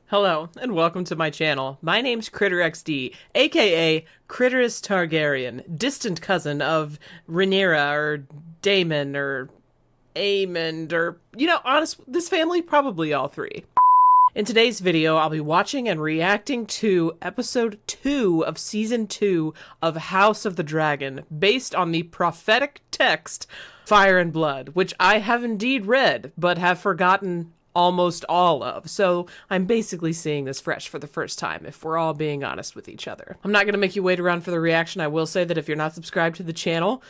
Hello, and welcome to my channel. My name's Kritter XD, aka Kritterys Targaryen, distant cousin of Rhaenyra, or Daemon, or Aemond, or, this family, probably all three. In today's video, I'll be watching and reacting to episode 2 of season 2 of House of the Dragon, based on the prophetic text, Fire and Blood, which I have indeed read, but have forgotten almost all of, so I'm basically seeing this fresh for the first time, if we're all being honest with each other. I'm not going to make you wait around for the reaction. I will say that if you're not subscribed to the channel,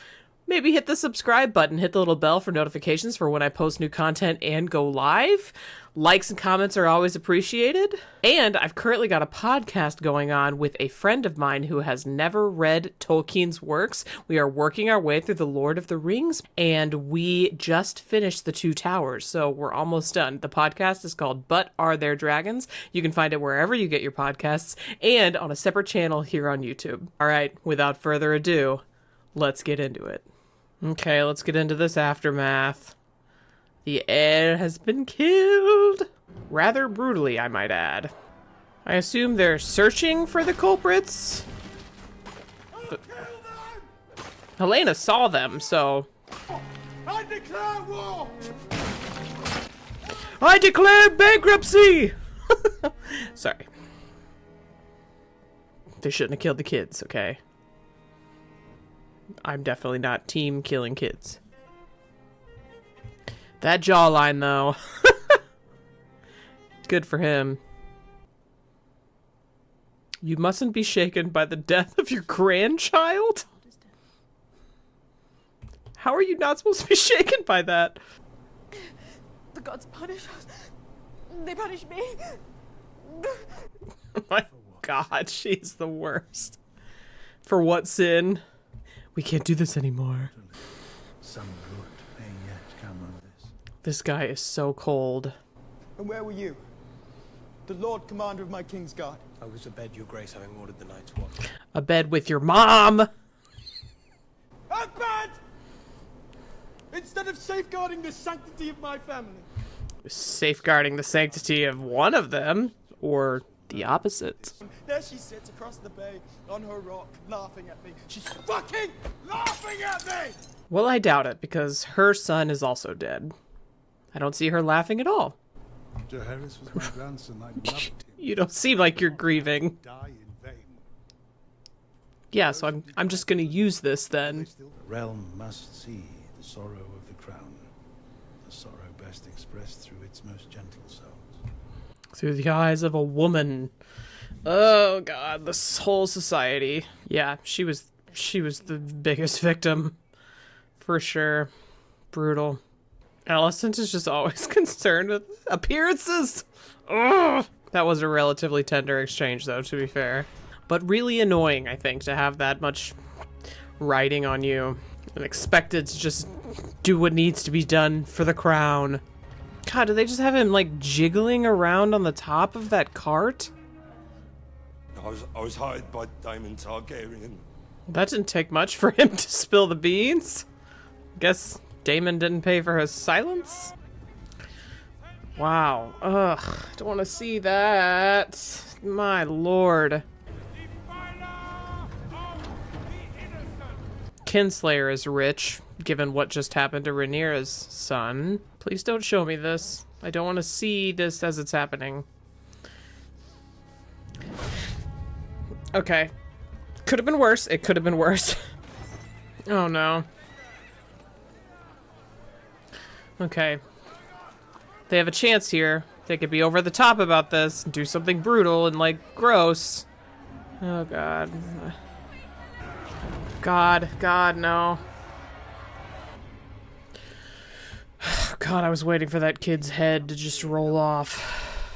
maybe hit the subscribe button, hit the little bell for notifications for when I post new content and go live. Likes and comments are always appreciated. And I've currently got a podcast going on with a friend of mine who has never read Tolkien's works. We are working our way through The Lord of the Rings, and we just finished The Two Towers, so we're almost done. The podcast is called But Are There Dragons? You can find it wherever you get your podcasts, and on a separate channel here on YouTube. All right, without further ado, let's get into it. Okay, let's get into this aftermath. The heir has been killed. Rather brutally, I might add. I assume they're searching for the culprits. But Helena saw them, so... I declare war! I declare bankruptcy! Sorry. They shouldn't have killed the kids, okay? I'm definitely not team killing kids. That jawline, though. Good for him. You mustn't be shaken by the death of your grandchild? How are you not supposed to be shaken by that? The gods punish us. They punish me. Oh my god, she's the worst. For what sin? We can't do this anymore. Some good may yet come of this. This guy is so cold. And where were you? The Lord Commander of my King's Guard. I was abed, your grace, having ordered the night's watch. A bed with your mom! At bed! Instead of safeguarding the sanctity of my family. Safeguarding the sanctity of one of them, or the opposite. There she sits across the bay on her rock, laughing at me. She's fucking laughing at me! Well, I doubt it, because her son is also dead. I don't see her laughing at all. Kritterys was my grandson. I loved him. You don't seem like you're grieving. Die in vain. Yeah, so I'm just gonna use this then. The realm must see the sorrow of the crown. The sorrow best expressed through its most gentle souls. Through the eyes of a woman. Oh god, this whole society. Yeah, she was the biggest victim. For sure. Brutal. Alicent is just always concerned with appearances. Ugh. That was a relatively tender exchange, though, to be fair. But really annoying, I think, to have that much riding on you and expected to just do what needs to be done for the crown. God, do they just have him, like, jiggling around on the top of that cart? I was hired by Daemon Targaryen. That didn't take much for him to spill the beans. Guess Daemon didn't pay for his silence? Wow. Ugh. Don't want to see that. My lord. Kinslayer is rich, given what just happened to Rhaenyra's son. Please don't show me this. I don't want to see this as it's happening. Okay. Could have been worse. It could have been worse. Oh no. Okay. They have a chance here. They could be over the top about this, do something brutal and, like, gross. Oh, God. God, no. God, I was waiting for that kid's head to just roll off.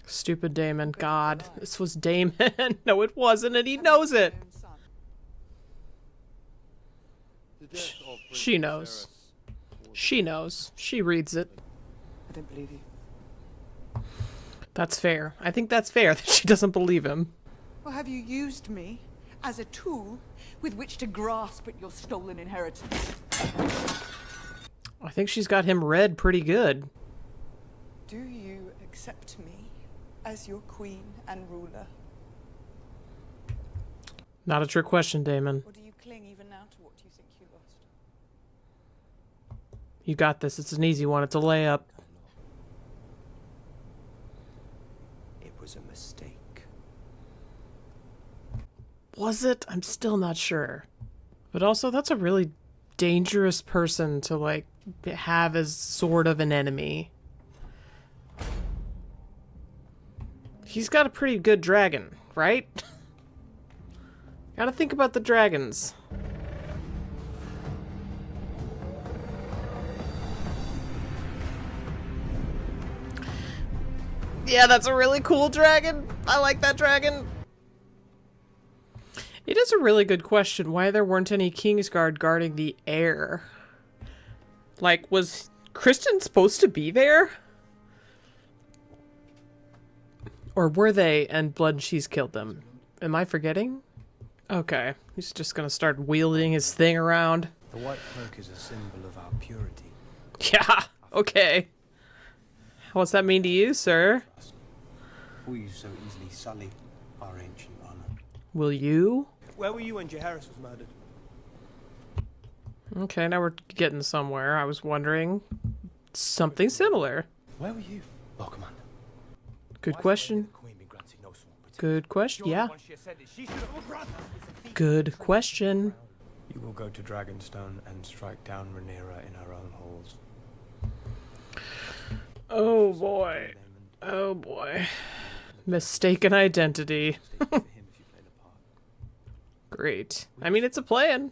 Stupid Daemon. God, this was Daemon. No, it wasn't, and he knows it. She knows. She knows. She reads it. I don't believe you. That's fair. I think that's fair that she doesn't believe him. Or have you used me as a tool with which to grasp at your stolen inheritance? I think she's got him read pretty good. Do you accept me as your queen and ruler? Not a trick question, Damon. Or do you cling even now to what you think you lost? You got this. It's an easy one. It's a layup. It was a mistake. Was it? I'm still not sure. But also, that's a really dangerous person to, like, have as sort of an enemy. He's got a pretty good dragon, right? Gotta think about the dragons. Yeah, that's a really cool dragon. I like that dragon. It is a really good question why there weren't any Kingsguard guarding the heir. Like, was Kristen supposed to be there? Or were they and Blood and Cheese killed them? Am I forgetting? Okay, he's just gonna start wielding his thing around. The white cloak is a symbol of our purity. Yeah, okay. What's that mean to you, sir? Will you so easily sully our ancient honor? Will you? Where were you when Jaehaerys was murdered? Okay, now we're getting somewhere. I was wondering something similar. Where were you, Lord Commander? Good question. Good question. Yeah. Good question. You will go to Dragonstone and strike down Rhaenyra in her own halls. Oh boy. Oh boy. Mistaken identity. Great. I mean, it's a plan.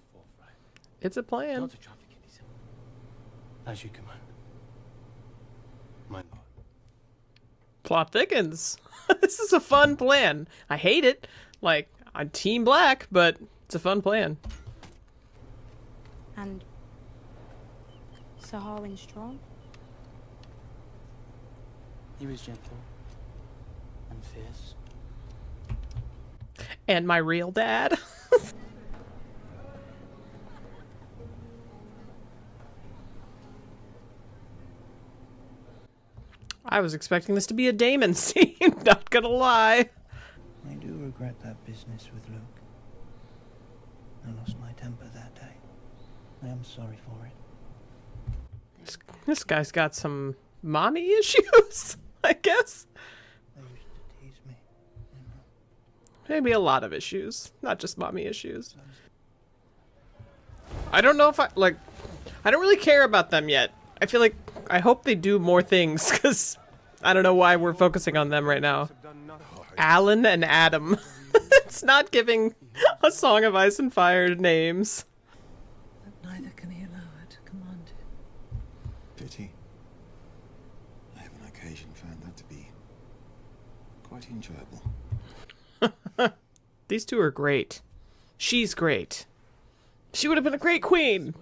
It's a plan. As you command, my lord. Plot thickens. This is a fun plan. I hate it. Like, I'm Team Black, but it's a fun plan. And Sir Harwin strong? He was gentle and fierce. And my real dad. I was expecting this to be a Daemon scene, not gonna lie. I do regret that business with Luke. I lost my temper that day. I am sorry for it. This guy's got some mommy issues, I guess. They used to tease me, you know. Maybe a lot of issues, not just mommy issues. I don't know if I don't really care about them yet. I hope they do more things, because I don't know why we're focusing on them right now. Alan and Adam. It's not giving a Song of Ice and Fire names. But neither can he allow her to command it. Pity. I have on occasion found that to be quite enjoyable. These two are great. She's great. She would have been a great queen.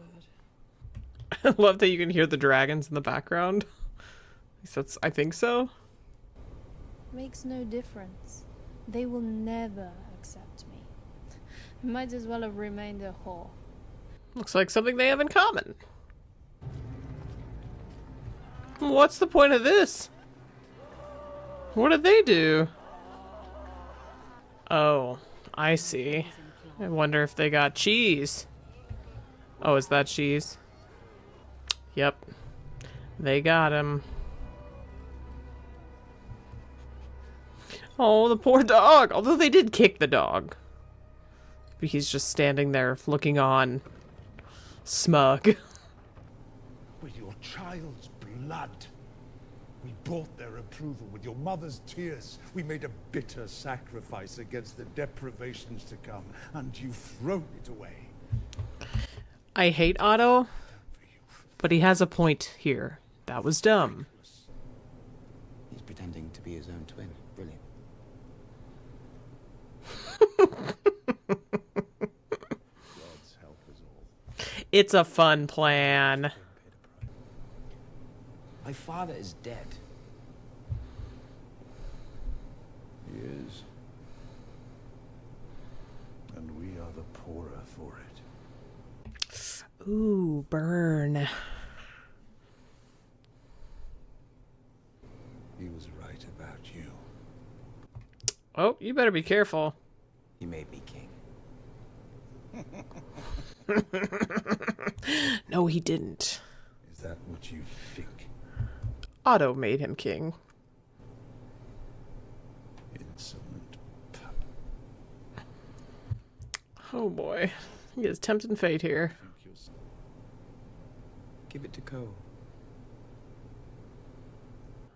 I love that you can hear the dragons in the background. At least I think so. Makes no difference. They will never accept me. Might as well have remained a whore. Looks like something they have in common. What's the point of this? What did they do? Oh, I see. I wonder if they got cheese. Oh, is that cheese? Yep. They got him. Oh, the poor dog. Although they did kick the dog. But he's just standing there looking on. Smug. With your child's blood. We bought their approval with your mother's tears. We made a bitter sacrifice against the deprivations to come, and you've thrown it away. I hate Otto, but he has a point here. That was dumb. He's pretending to be his own twin. Brilliant. God's help us all. It's a fun plan. My father is dead. He is. And we are the poorer for it. Ooh, burn. He was right. Oh, you better be careful. You made me king. No, he didn't. Is that what you think? Otto made him king. Insolent pup. Oh boy. He is tempting fate here. Give it to Ko.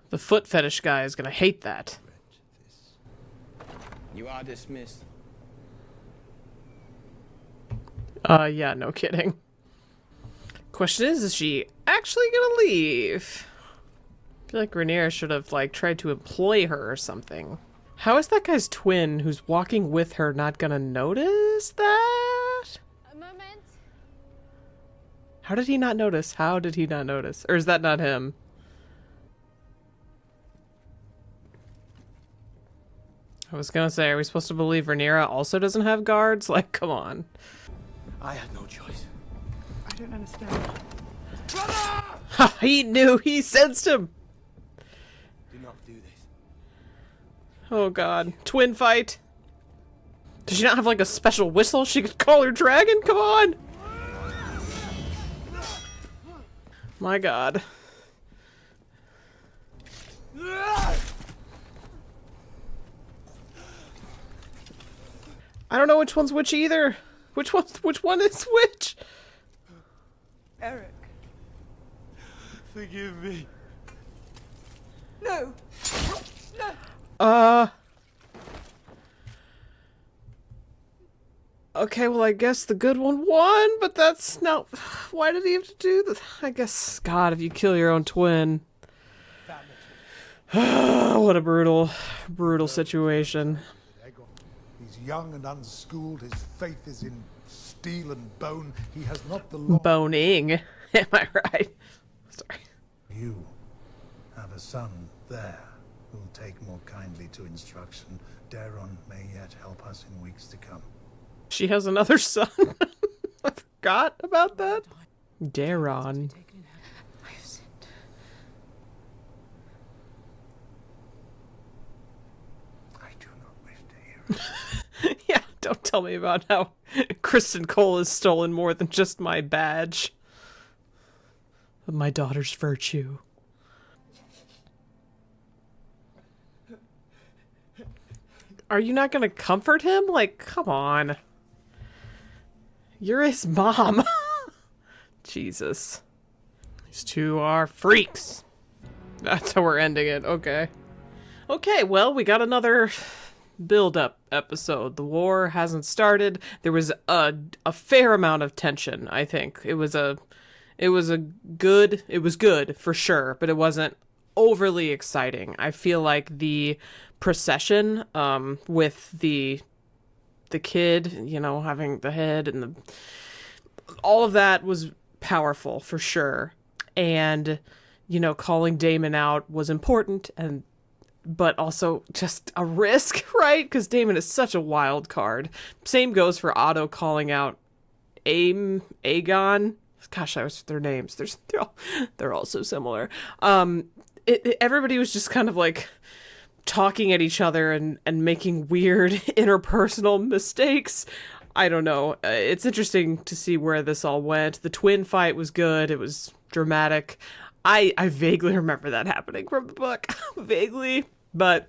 The foot fetish guy is gonna hate that. You are dismissed. Yeah, no kidding. Question is she actually gonna leave? I feel like Rhaenyra should have, like, tried to employ her or something. How is that guy's twin who's walking with her not gonna notice that? A moment. How did he not notice? How did he not notice? Or is that not him? I was gonna say, are we supposed to believe Rhaenyra also doesn't have guards? Like, come on. I had no choice. I don't understand. Ha! He knew! He sensed him! Do not do this. Oh god. Twin fight! Does she not have, like, a special whistle she could call her dragon? Come on! My god. I don't know which one's which either. Which one is which? Eric. Forgive me. No. No. Okay, well, I guess the good one won, but that's not... Why did he have to do this? I guess, God, if you kill your own twin. What a brutal, brutal situation. He's young and unschooled. His faith is in steel and bone. He has not the law. Boning. Am I right? Sorry. You have a son there who'll take more kindly to instruction. Daron may yet help us in weeks to come. She has another son. I forgot about that. Daron. I have sinned. I do not wish to hear it. Yeah, don't tell me about how Kristen Cole has stolen more than just my badge. Of my daughter's virtue. Are you not gonna comfort him? Like, come on. You're his mom. Jesus. These two are freaks. That's how we're ending it. Okay. Okay, well, we got another build-up episode. The war hasn't started. There was a fair amount of tension, I think. It was good for sure, but it wasn't overly exciting. I feel like the procession with the kid, you know, having the head and all of that was powerful for sure. And, you know, calling Daemon out was important, but also just a risk, right? Because Daemon is such a wild card. Same goes for Otto calling out Aegon. Gosh, I was their names. They're all so similar. Everybody was just kind of like talking at each other and making weird interpersonal mistakes. I don't know. It's interesting to see where this all went. The twin fight was good. It was dramatic. I vaguely remember that happening from the book. Vaguely. But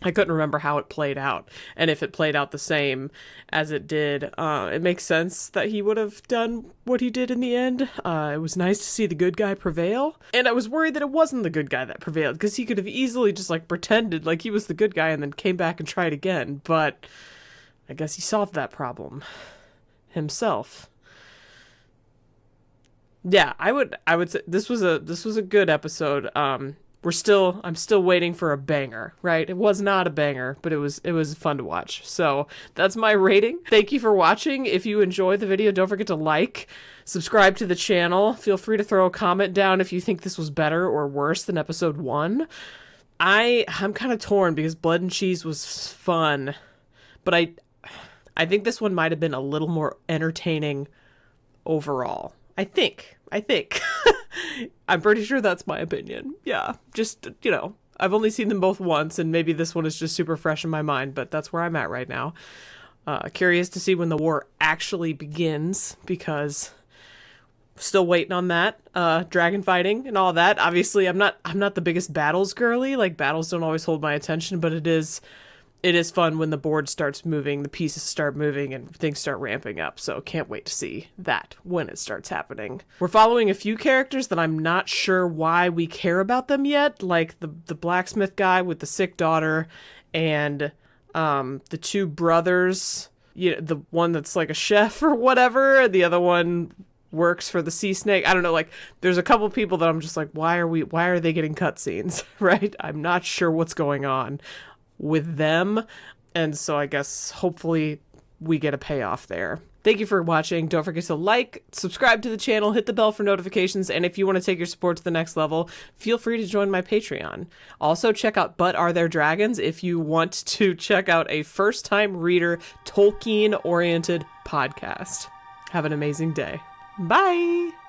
I couldn't remember how it played out. And if it played out the same as it did, it makes sense that he would have done what he did in the end. It was nice to see the good guy prevail. And I was worried that it wasn't the good guy that prevailed, because he could have easily just, like, pretended like he was the good guy and then came back and tried again. But I guess he solved that problem himself. Yeah, I would say this was a good episode. I'm still waiting for a banger, right? It was not a banger, but it was fun to watch. So that's my rating. Thank you for watching. If you enjoyed the video, don't forget to like, subscribe to the channel. Feel free to throw a comment down if you think this was better or worse than episode 1. I'm kind of torn because Blood and Cheese was fun, but I think this one might have been a little more entertaining overall. I think. I'm pretty sure that's my opinion. Yeah, just, you know, I've only seen them both once, and maybe this one is just super fresh in my mind, but that's where I'm at right now. Curious to see when the war actually begins, because still waiting on that. Dragon fighting and all that. Obviously, I'm not the biggest battles girly. Like, battles don't always hold my attention, but it is fun when the board starts moving, the pieces start moving, and things start ramping up. So can't wait to see that when it starts happening. We're following a few characters that I'm not sure why we care about them yet, like the blacksmith guy with the sick daughter, and the two brothers. The one that's like a chef or whatever, and the other one works for the sea snake. I don't know, like, there's a couple people that I'm just like, why are they getting cutscenes, right? I'm not sure what's going on with them, and so I guess hopefully we get a payoff there. Thank you for watching. Don't forget to like, subscribe to the channel, hit the bell for notifications, and if you want to take your support to the next level, feel free to join my Patreon. Also, check out But Are There Dragons if you want to check out a first-time reader, Tolkien-oriented podcast. Have an amazing day. Bye!